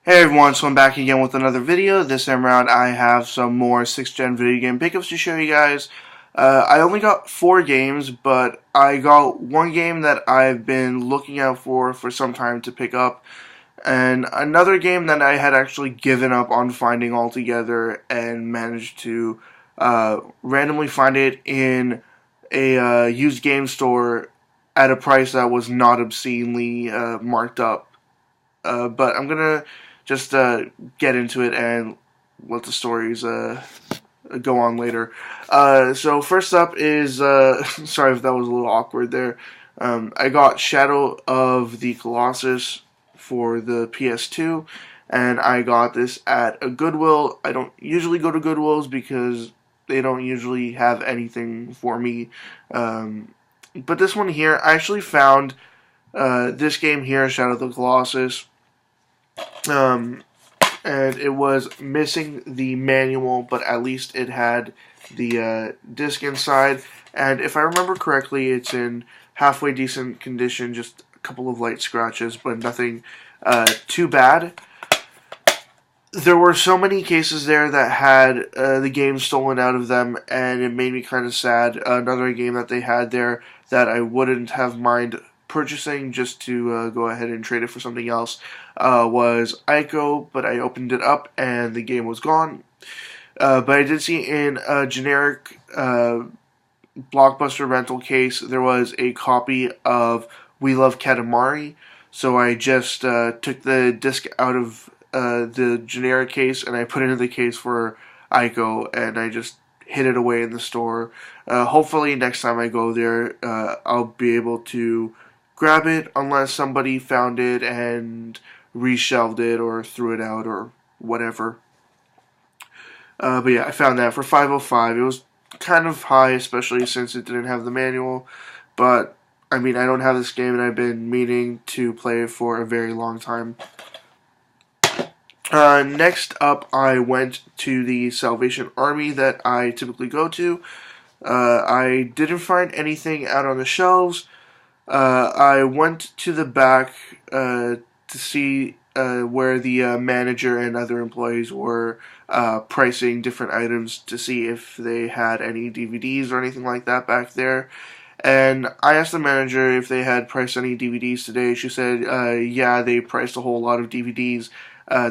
Hey everyone, so I'm back again with another video. This time around I have some more 6th gen video game pickups to show you guys. I only got 4 games, but I got one game that I've been looking out for some time to pick up, and another game that I had actually given up on finding altogether and managed to randomly find it in a used game store at a price that was not obscenely marked up. But I'm gonna just get into it and let the stories go on later. So first up is sorry if that was a little awkward there. I got Shadow of the Colossus for the PS2, and I got this at a Goodwill. I don't usually go to Goodwills because they don't usually have anything for me. But this one here, I actually found this game here, Shadow of the Colossus. Um, and it was missing the manual, but at least it had the disc inside. And if I remember correctly, it's in halfway decent condition, just a couple of light scratches, but nothing too bad. There were so many cases there that had the game stolen out of them, and it made me kind of sad. Another game that they had there that I wouldn't have mind purchasing just to go ahead and trade it for something else was Ico, but I opened it up and the game was gone. But I did see in a generic Blockbuster rental case there was a copy of We Love Katamari, so I just took the disc out of the generic case and I put it in the case for Ico, and I just hid it away in the store. Hopefully next time I go there, I'll be able to grab it unless somebody found it and reshelved it or threw it out or whatever. But yeah, I found that for $5.05. It was kind of high, especially since it didn't have the manual. But I mean, I don't have this game, and I've been meaning to play it for a very long time. Next up, I went to the Salvation Army that I typically go to. I didn't find anything out on the shelves. I went to the back to see where the manager and other employees were pricing different items to see if they had any DVDs or anything like that back there. And I asked the manager if they had priced any DVDs today. She said, yeah, they priced a whole lot of DVDs.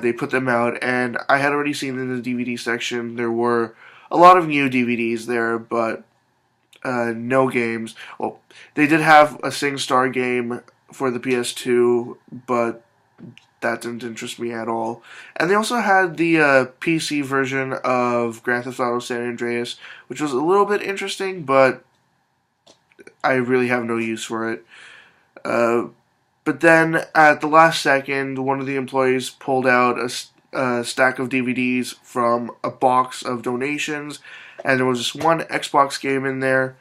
They put them out, and I had already seen in the DVD section there were a lot of new DVDs there, but no games. Well, they did have a SingStar game for the PS2, but that didn't interest me at all. And they also had the PC version of Grand Theft Auto San Andreas, which was a little bit interesting, but I really have no use for it. But then, at the last second, one of the employees pulled out a stack of DVDs from a box of donations, and there was just one Xbox game in there.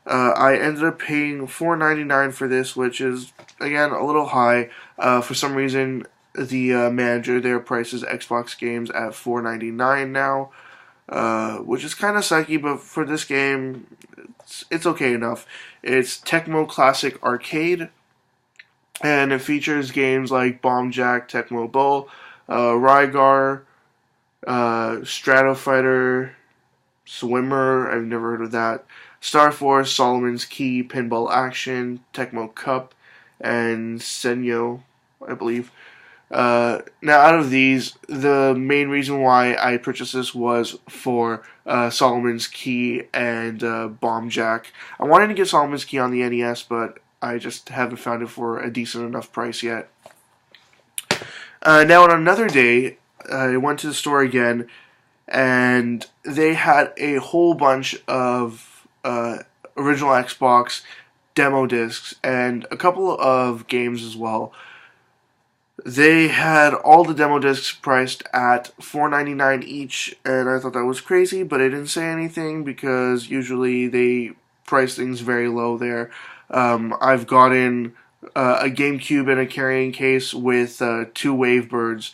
I ended up paying $4.99 for this, which is, again, a little high. For some reason, the manager there prices Xbox games at $4.99 now, which is kind of sucky, but for this game, it's okay enough. It's Tecmo Classic Arcade, and it features games like Bomb Jack, Tecmo Bowl, Rygar, Strato Fighter, Swimmer, I've never heard of that, Star Force, Solomon's Key, Pinball Action, Tecmo Cup, and Senyo, I believe. Now, out of these, the main reason why I purchased this was for Solomon's Key and Bomb Jack. I wanted to get Solomon's Key on the NES, but I just haven't found it for a decent enough price yet. Now, on another day, I went to the store again, and they had a whole bunch of original Xbox demo discs and a couple of games as well. They had all the demo discs priced at $4.99 each, and I thought that was crazy, but I didn't say anything because usually they price things very low there. I've gotten a GameCube in a carrying case with 2 Wavebirds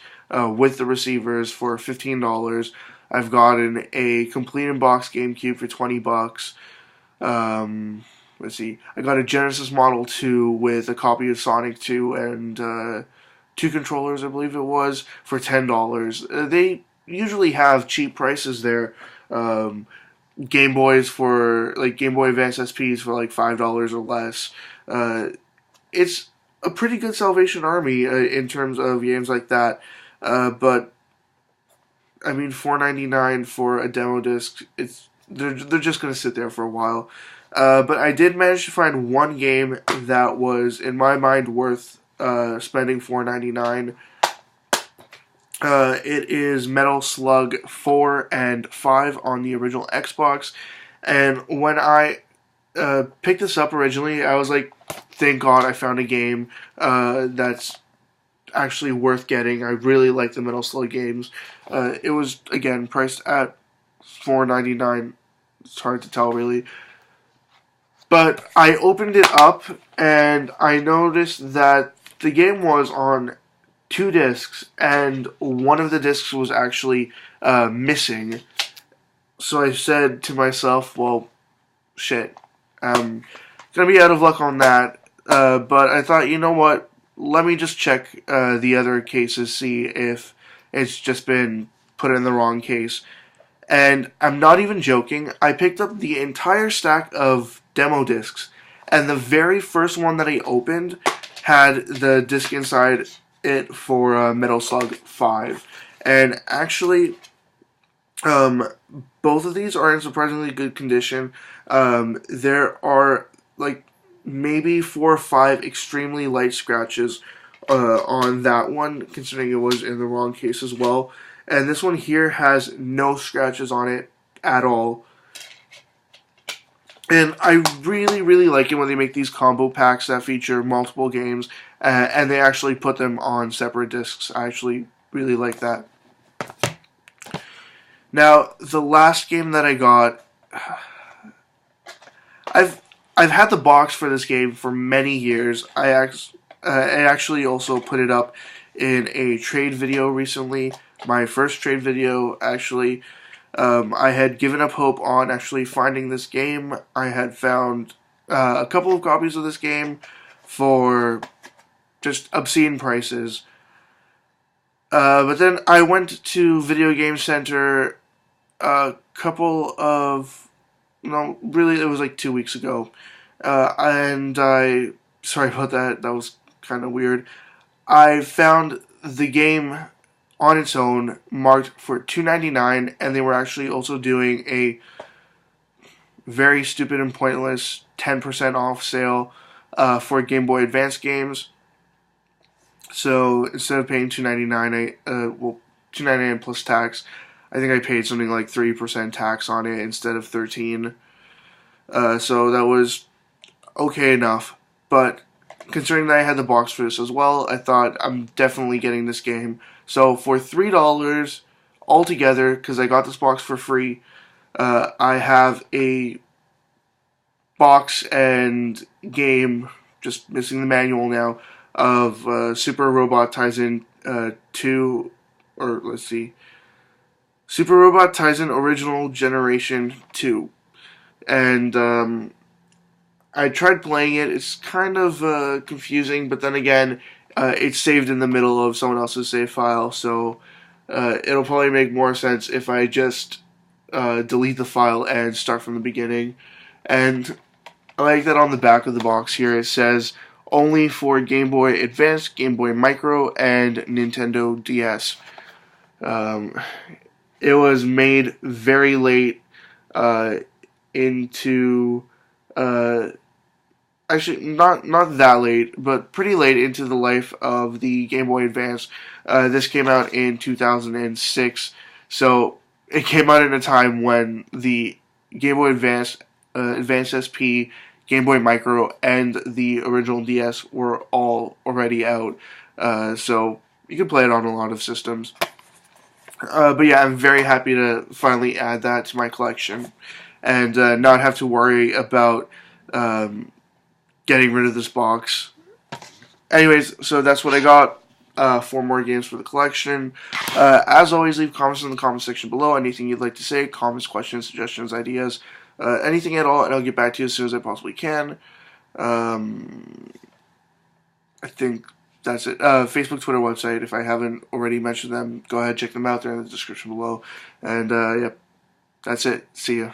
with the receivers for $15. I've gotten a complete in box GameCube for $20. Let's see, I got a Genesis Model 2 with a copy of Sonic 2 and 2 controllers, I believe it was, for $10. They usually have cheap prices there. Game Boys for like Game Boy Advance SPs for like $5 or less. It's a pretty good Salvation Army in terms of games like that. But I mean, $4.99 for a demo disc. They're just gonna sit there for a while. But I did manage to find one game that was, in my mind, worth spending $4.99. It is Metal Slug 4 and 5 on the original Xbox. And when I picked this up originally, I was like, thank God I found a game that's actually worth getting. I really like the Metal Slug games. It was, again, priced at $4.99. It's hard to tell, really. But I opened it up, and I noticed that the game was on 2 discs, and one of the discs was actually missing. So I said to myself, well, shit, I'm going to be out of luck on that. But I thought, you know what, let me just check the other cases, see if it's just been put in the wrong case. And I'm not even joking, I picked up the entire stack of demo discs, and the very first one that I opened had the disc inside it for Metal Slug 5. And actually, both of these are in surprisingly good condition. There are like maybe 4 or 5 extremely light scratches on that one, considering it was in the wrong case as well. And this one here has no scratches on it at all. And I really, really like it when they make these combo packs that feature multiple games, and they actually put them on separate discs. I actually really like that. Now, the last game that I got, I've had the box for this game for many years. I actually also put it up in a trade video recently. My first trade video, actually. I had given up hope on actually finding this game. I had found a couple of copies of this game for just obscene prices. But then I went to Video Game Center a couple of, no, really, it was like 2 weeks ago. And sorry about that, that was kind of weird. I found the game on its own, marked for $2.99, and they were actually also doing a very stupid and pointless 10% off sale for Game Boy Advance games. So instead of paying $2.99, $2.99 plus tax, I think I paid something like 3% tax on it instead of 13%. So that was okay enough, but considering that I had the box for this as well, I thought I'm definitely getting this game. So for $3 altogether, because I got this box for free, I have a box and game, just missing the manual now, of Super Robot Taisen 2, or let's see, Super Robot Taisen Original Generation 2. And I tried playing it. It's kind of confusing, but then again, it's saved in the middle of someone else's save file, so it'll probably make more sense if I just delete the file and start from the beginning. And I like that on the back of the box here it says only for Game Boy Advance, Game Boy Micro, and Nintendo DS. It was made very late into actually not that late, but pretty late into the life of the Game Boy Advance. This came out in 2006, so it came out in a time when the Game Boy Advance, Advance SP, Game Boy Micro, and the original DS were all already out. So you can play it on a lot of systems. But yeah, I'm very happy to finally add that to my collection and not have to worry about getting rid of this box. Anyways, so that's what I got. 4 more games for the collection. As always, leave comments in the comment section below. Anything you'd like to say, comments, questions, suggestions, ideas, anything at all, and I'll get back to you as soon as I possibly can. I think that's it. Facebook, Twitter, website. If I haven't already mentioned them, go ahead, check them out. They're in the description below. And, yep, that's it. See ya.